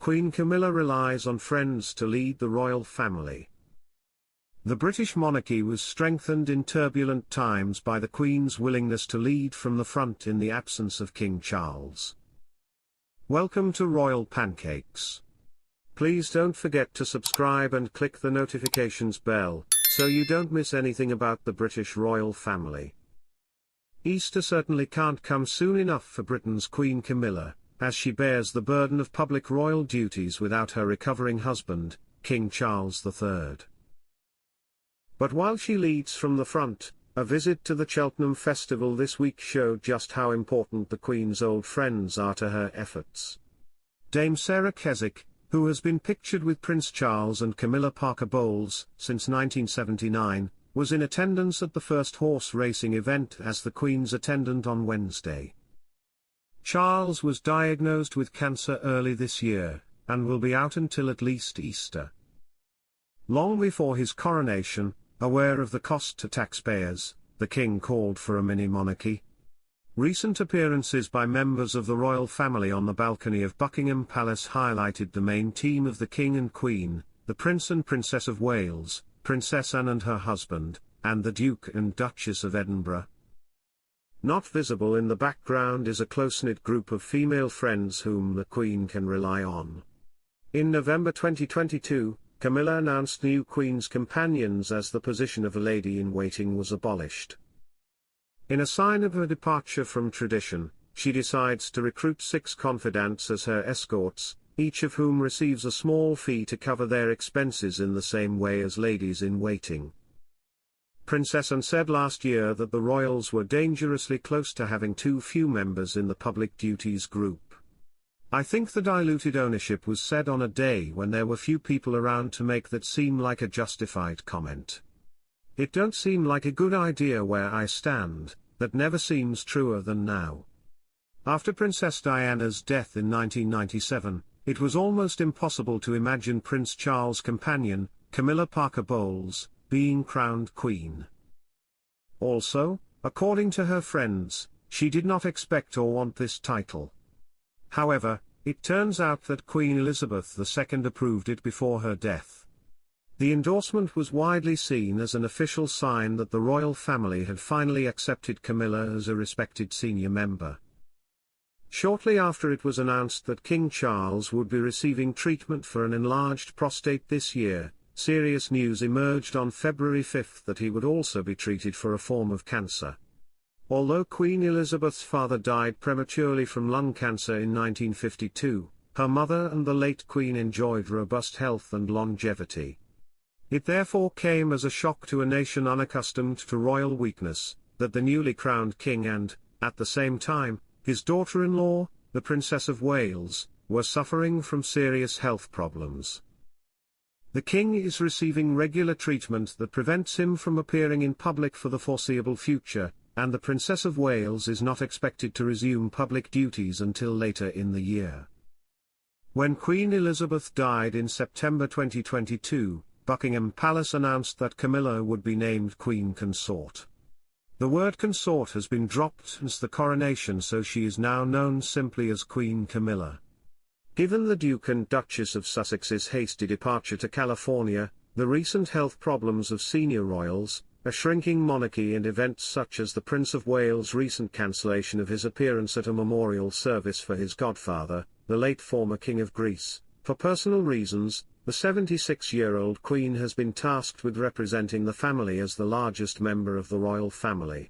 Queen Camilla relies on friends to lead the royal family. The British monarchy was strengthened in turbulent times by the Queen's willingness to lead from the front in the absence of King Charles. Welcome to Royal Pancakes. Please don't forget to subscribe and click the notifications bell, so you don't miss anything about the British royal family. Easter certainly can't come soon enough for Britain's Queen Camilla, as she bears the burden of public royal duties without her recovering husband, King Charles III. But while she leads from the front, a visit to the Cheltenham Festival this week showed just how important the Queen's old friends are to her efforts. Dame Sarah Keswick, who has been pictured with Prince Charles and Camilla Parker Bowles since 1979, was in attendance at the first horse racing event as the Queen's attendant on Wednesday. Charles was diagnosed with cancer early this year, and will be out until at least Easter. Long before his coronation, aware of the cost to taxpayers, the King called for a mini-monarchy. Recent appearances by members of the royal family on the balcony of Buckingham Palace highlighted the main team of the King and Queen, the Prince and Princess of Wales, Princess Anne and her husband, and the Duke and Duchess of Edinburgh. Not visible in the background is a close-knit group of female friends whom the Queen can rely on. In November 2022, Camilla announced new Queen's companions as the position of a lady-in-waiting was abolished. In a sign of her departure from tradition, she decides to recruit 6 confidants as her escorts, each of whom receives a small fee to cover their expenses in the same way as ladies-in-waiting. Princess Anne said last year that the royals were dangerously close to having too few members in the public duties group. I think the diluted ownership was said on a day when there were few people around to make that seem like a justified comment. It don't seem like a good idea where I stand, that never seems truer than now. After Princess Diana's death in 1997, it was almost impossible to imagine Prince Charles' companion, Camilla Parker Bowles, being crowned queen. Also, according to her friends, she did not expect or want this title. However, it turns out that Queen Elizabeth II approved it before her death. The endorsement was widely seen as an official sign that the royal family had finally accepted Camilla as a respected senior member. Shortly after it was announced that King Charles would be receiving treatment for an enlarged prostate this year, serious news emerged on February 5 that he would also be treated for a form of cancer. Although Queen Elizabeth's father died prematurely from lung cancer in 1952, her mother and the late Queen enjoyed robust health and longevity. It therefore came as a shock to a nation unaccustomed to royal weakness, that the newly crowned king and, at the same time, his daughter-in-law, the Princess of Wales, were suffering from serious health problems. The king is receiving regular treatment that prevents him from appearing in public for the foreseeable future, and the Princess of Wales is not expected to resume public duties until later in the year. When Queen Elizabeth died in September 2022, Buckingham Palace announced that Camilla would be named Queen Consort. The word consort has been dropped since the coronation, so she is now known simply as Queen Camilla. Given the Duke and Duchess of Sussex's hasty departure to California, the recent health problems of senior royals, a shrinking monarchy and events such as the Prince of Wales' recent cancellation of his appearance at a memorial service for his godfather, the late former King of Greece, for personal reasons, the 76-year-old Queen has been tasked with representing the family as the largest member of the royal family.